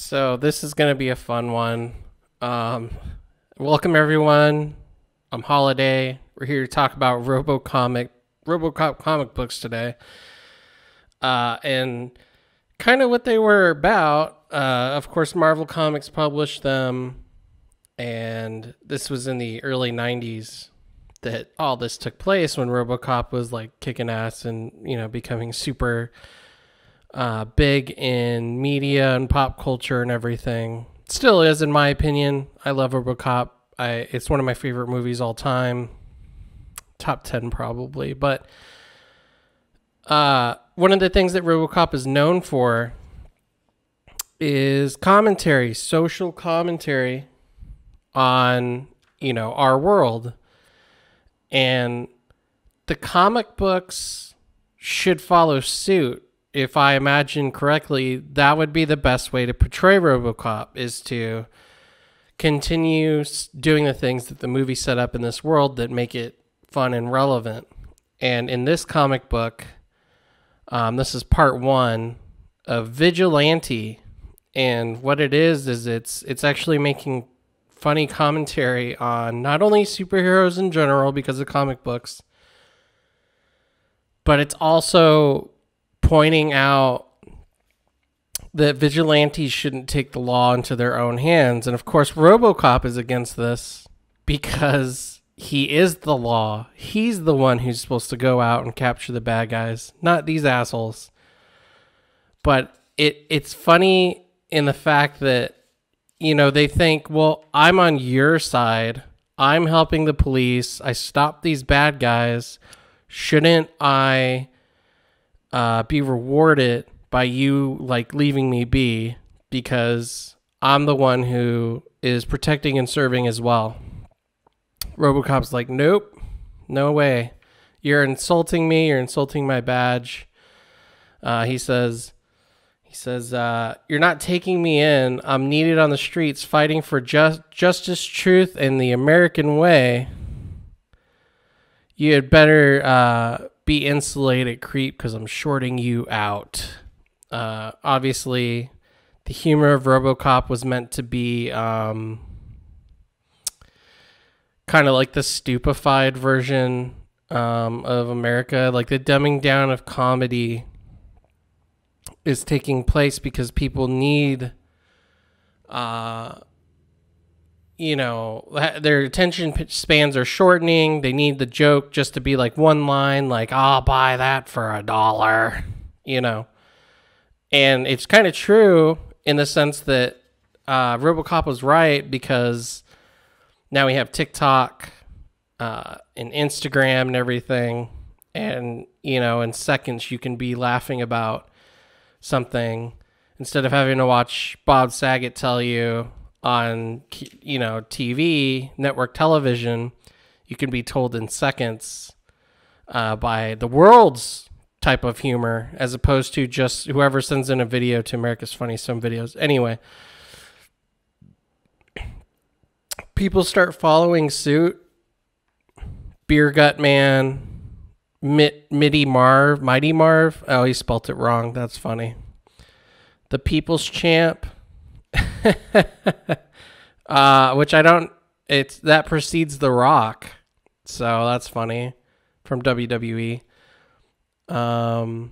So this is going to be a fun one. Welcome everyone. I'm Holiday. We're here to talk about Robocop comic books today. And kind of what they were about. Of course, Marvel Comics published them, and this was in the early 90s that all this took place when Robocop was like kicking ass and, becoming super big in media and pop culture and everything. Still is, in my opinion. I love Robocop. It's one of my favorite movies all time. Top 10 probably. But one of the things that Robocop is known for is commentary, social commentary on, our world. And the comic books should follow suit. If I imagine correctly, that would be the best way to portray Robocop, is to continue doing the things that the movie set up in this world that make it fun and relevant. And in this comic book, this is part one of Vigilante. And what it is it's actually making funny commentary on not only superheroes in general because of comic books, but it's also pointing out that vigilantes shouldn't take the law into their own hands. And of course, Robocop is against this because he is the law. He's the one who's supposed to go out and capture the bad guys, not these assholes. But it's funny in the fact that, they think, well, I'm on your side. I'm helping the police. I stopped these bad guys. Shouldn't I be rewarded by you leaving me be, because I'm the one who is protecting and serving as well. Robocop's like, nope, no way. You're insulting me. You're insulting my badge. He says, you're not taking me in. I'm needed on the streets fighting for justice, truth, and the American way. You had better be insulated, creep, because I'm shorting you out. Obviously, the humor of Robocop was meant to be kind of like the stupefied version of America. Like the dumbing down of comedy is taking place because people need their attention spans are shortening. They need the joke just to be like one line, like, I'll buy that for $1, And it's kind of true in the sense that Robocop was right, because now we have TikTok and Instagram and everything. And, in seconds you can be laughing about something instead of having to watch Bob Saget tell you on, TV, network television. You can be told in seconds by the world's type of humor, as opposed to just whoever sends in a video to America's Funniest Home Videos. Anyway, people start following suit. Beer Gut Man, Mighty Marv. Oh, he spelt it wrong. That's funny. The People's Champ. Which that precedes The Rock, so that's funny, from WWE. And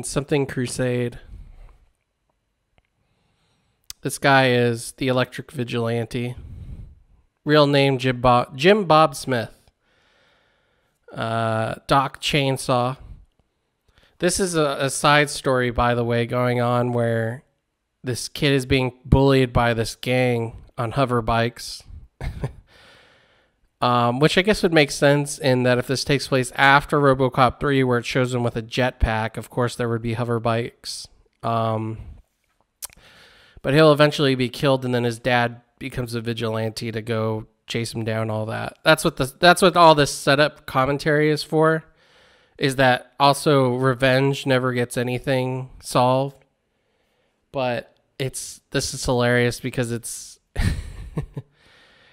something Crusade. This guy is the Electric Vigilante. Real name Jim Bob Smith. Doc Chainsaw. This is a side story, by the way, going on where this kid is being bullied by this gang on hover bikes. Which I guess would make sense in that if this takes place after Robocop 3, where it shows him with a jetpack, of course there would be hover bikes. But he'll eventually be killed, and then his dad becomes a vigilante to go chase him down, all that. That's what all this setup commentary is for, is that also revenge never gets anything solved. But this is hilarious because it's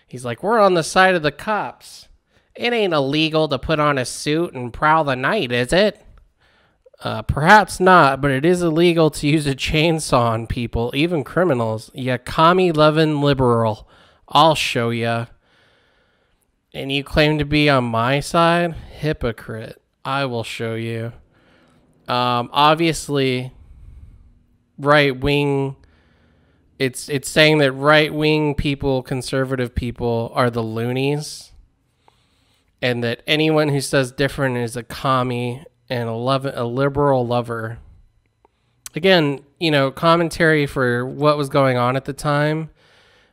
he's like, we're on the side of the cops. It ain't illegal to put on a suit and prowl the night, is it? Perhaps not, but it is illegal to use a chainsaw on people, even criminals. Yeah, commie-loving liberal. I'll show ya. And you claim to be on my side? Hypocrite. I will show you. Obviously, right-wing... It's saying that right-wing people, conservative people, are the loonies. And that anyone who says different is a commie and a liberal lover. Again, you know, commentary for what was going on at the time.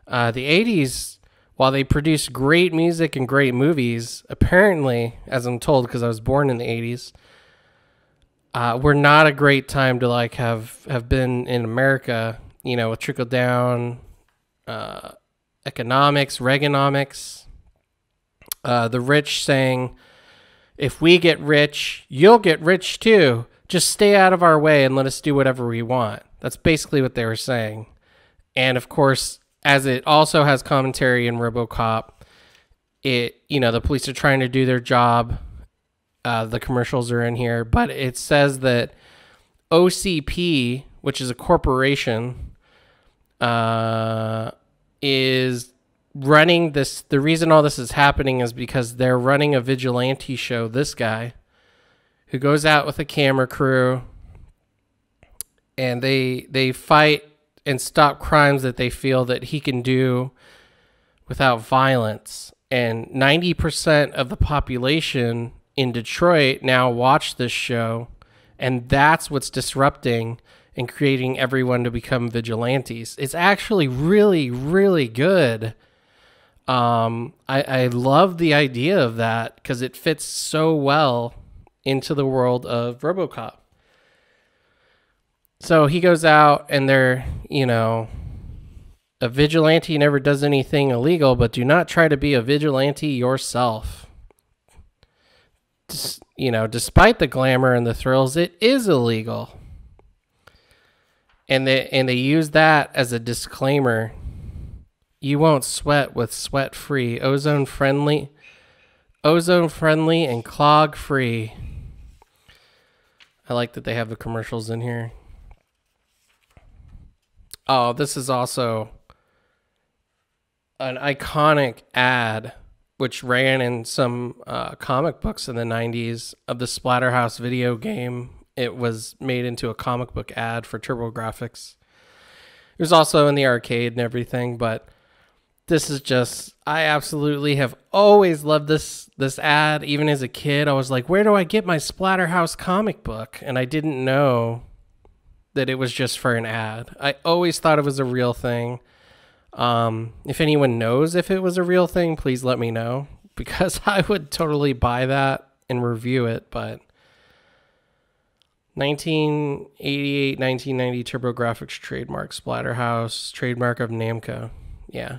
The 80s, while they produced great music and great movies, apparently, as I'm told because I was born in the 80s, were not a great time to like have been in America, you know, with trickle down economics, Reaganomics, the rich saying, if we get rich, you'll get rich too. Just stay out of our way and let us do whatever we want. That's basically what they were saying. And of course, as it also has commentary in Robocop, the police are trying to do their job. The commercials are in here, but it says that OCP, which is a corporation, is running this. The reason all this is happening is because they're running a vigilante show. This guy who goes out with a camera crew and they fight and stop crimes that they feel that he can do without violence. And 90% of the population in Detroit now watch this show, and that's what's disrupting and creating everyone to become vigilantes. It's actually really, really good. I love the idea of that because it fits so well into the world of Robocop. So he goes out and they're, a vigilante never does anything illegal, but do not try to be a vigilante yourself. Despite the glamour and the thrills, it is illegal. And they use that as a disclaimer. You won't sweat with sweat free, ozone friendly and clog free. I like that they have the commercials in here. Oh, this is also an iconic ad which ran in some comic books in the 90s of the Splatterhouse video game. It was made into a comic book ad for TurboGrafx. It was also in the arcade and everything, but this is just, I absolutely have always loved this ad. Even as a kid, I was like, where do I get my Splatterhouse comic book? And I didn't know that it was just for an ad. I always thought it was a real thing. If anyone knows if it was a real thing, please let me know, because I would totally buy that and review it. But 1988, 1990 TurboGrafx trademark, Splatterhouse, trademark of Namco. Yeah.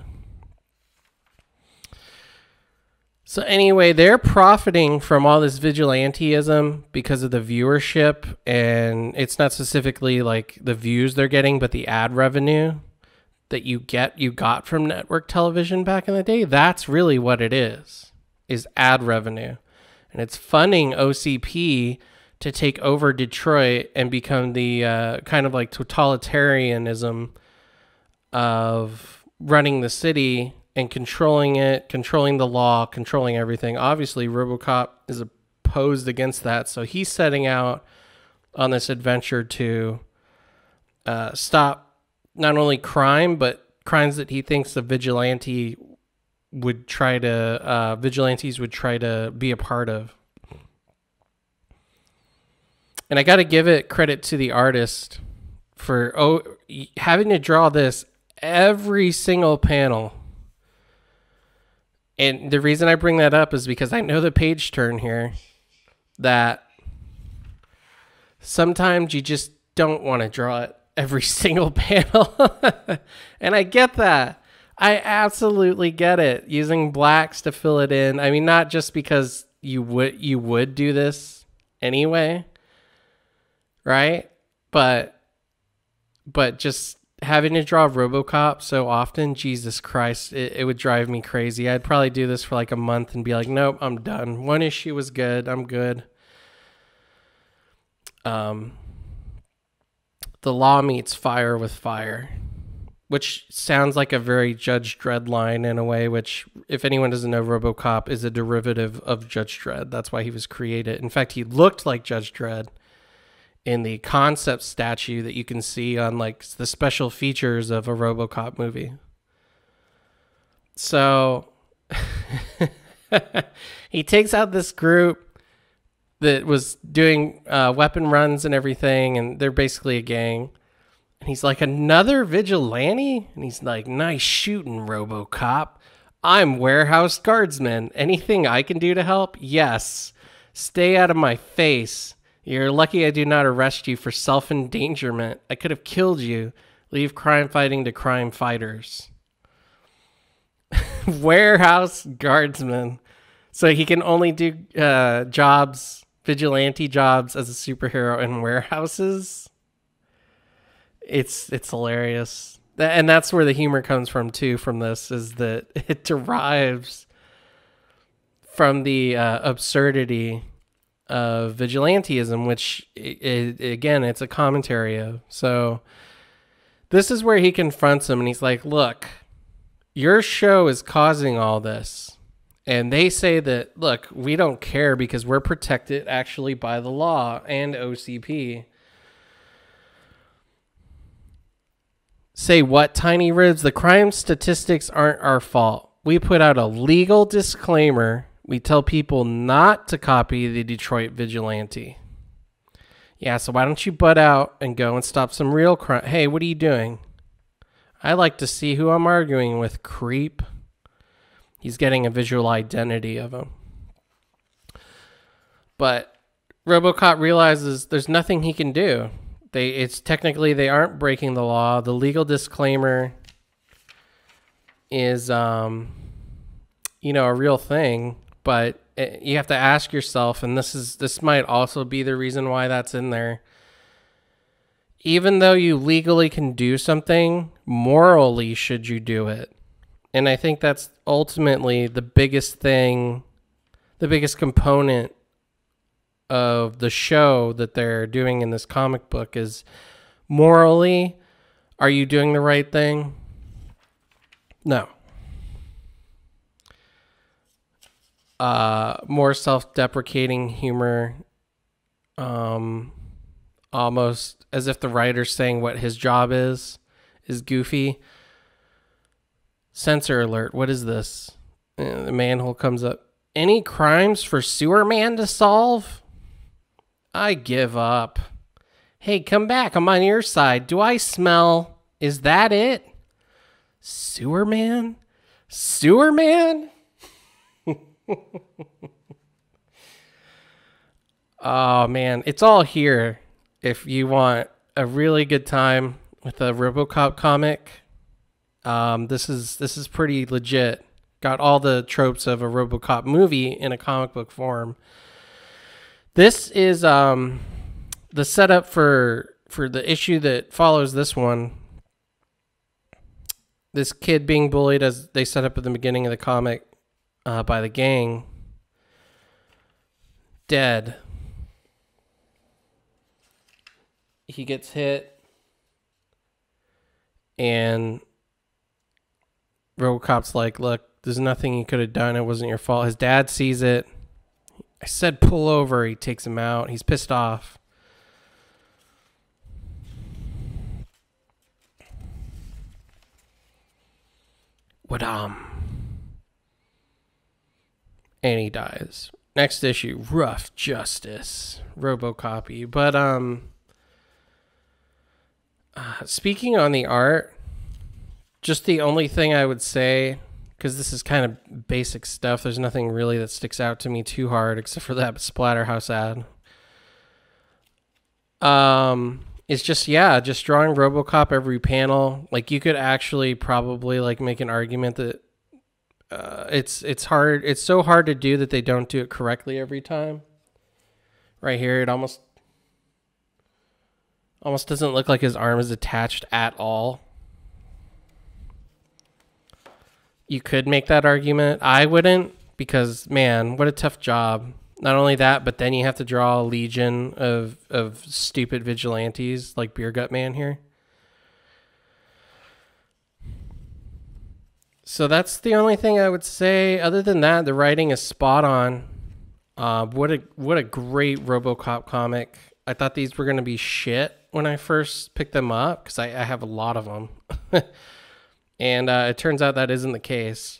So anyway, they're profiting from all this vigilanteism because of the viewership, and it's not specifically like the views they're getting, but the ad revenue that you got from network television back in the day. That's really what it is ad revenue. And it's funding OCP to take over Detroit and become the kind of like totalitarianism of running the city and controlling it, controlling the law, controlling everything. Obviously, Robocop is opposed against that. So he's setting out on this adventure to stop not only crime, but crimes that he thinks vigilantes would try to be a part of. And I got to give it credit to the artist for having to draw this every single panel. And the reason I bring that up is because I know the page turn here that sometimes you just don't want to draw it every single panel. And I get that. I absolutely get it. Using blacks to fill it in. I mean, not just because you would do this anyway, right? But just having to draw Robocop so often, Jesus Christ, it would drive me crazy. I'd probably do this for like a month and be like, nope, I'm done. One issue was good. I'm good. um, the law meets fire with fire, which sounds like a very Judge Dredd line in a way, which, if anyone doesn't know, Robocop is a derivative of Judge Dredd. That's why he was created. In fact, he looked like Judge Dredd in the concept statue that you can see on like the special features of a Robocop movie. So he takes out this group that was doing weapon runs and everything, and they're basically a gang. And he's like, another vigilante? And he's like, nice shooting, Robocop. I'm warehouse guardsman. Anything I can do to help? Yes. Stay out of my face. You're lucky I do not arrest you for self-endangerment. I could have killed you. Leave crime fighting to crime fighters. Warehouse guardsman. So he can only do jobs, vigilante jobs as a superhero in warehouses. It's hilarious. And that's where the humor comes from too, from this, is that it derives from the absurdity of vigilantism, which again, it's a commentary of. So this is where he confronts him and he's like, look, your show is causing all this. And they say that, look, we don't care because we're protected actually by the law and OCP. Say what, Tiny Ribs? The crime statistics aren't our fault. We put out a legal disclaimer. We tell people not to copy the Detroit Vigilante. Yeah, so why don't you butt out and go and stop some real crime? Hey, what are you doing? I like to see who I'm arguing with, creep. He's getting a visual identity of him. But Robocop realizes there's nothing he can do. It's technically, they aren't breaking the law. The legal disclaimer is, a real thing, but you have to ask yourself, and this might also be the reason why that's in there. Even though you legally can do something, morally should you do it? And I think that's ultimately the biggest thing, the biggest component of the show that they're doing in this comic book is, morally, are you doing the right thing? No. More self-deprecating humor, almost as if the writer's saying what his job is goofy. Censor alert. What is this? The manhole comes up. Any crimes for Sewer Man to solve? I give up. Hey, come back. I'm on your side. Do I smell? Is that it? Sewer Man? Sewer Man? Oh, man. It's all here if you want a really good time with a Robocop comic. This is pretty legit. Got all the tropes of a Robocop movie in a comic book form. This is the setup for the issue that follows this one. This kid being bullied, as they set up at the beginning of the comic, by the gang. Dead. He gets hit. And Robocop's like, look, there's nothing you could have done. It wasn't your fault. His dad sees it. I said pull over. He takes him out. He's pissed off. And he dies. Next issue, rough justice. Robocopy. But speaking on the art, just the only thing I would say, because this is kind of basic stuff, there's nothing really that sticks out to me too hard except for that Splatterhouse ad. It's just drawing Robocop every panel. Like, you could actually probably like make an argument that it's hard. It's so hard to do that they don't do it correctly every time. Right here, it almost doesn't look like his arm is attached at all. You could make that argument. I wouldn't, because man, what a tough job. Not only that, but then you have to draw a legion of stupid vigilantes like Beer Gut Man here. So that's the only thing I would say. Other than that, the writing is spot on. What a great Robocop comic. I thought these were going to be shit when I first picked them up because I have a lot of them. And it turns out that isn't the case.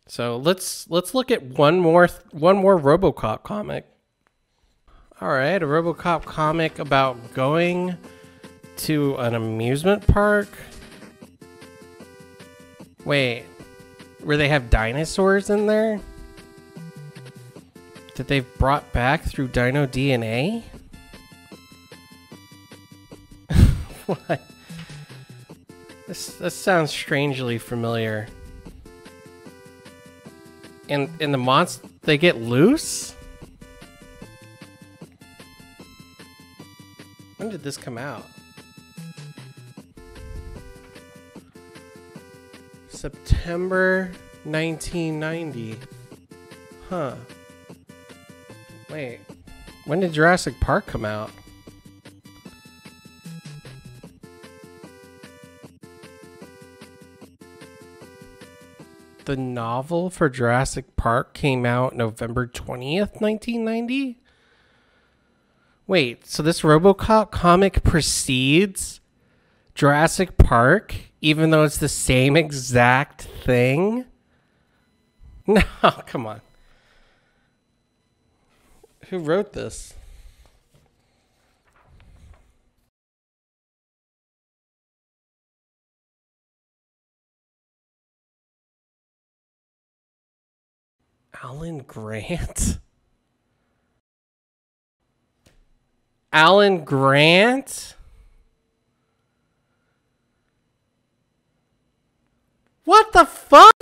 So let's look at one more Robocop comic. All right, a Robocop comic about going to an amusement park. Wait, where they have dinosaurs in there that they've brought back through Dino DNA? What? This sounds strangely familiar. And the monsters, they get loose? When did this come out? September 1990. Huh. Wait. When did Jurassic Park come out? The novel for Jurassic Park came out November 20th, 1990? Wait, so this Robocop comic precedes Jurassic Park, even though it's the same exact thing? No, come on. Who wrote this? Alan Grant? Alan Grant? What the fuck?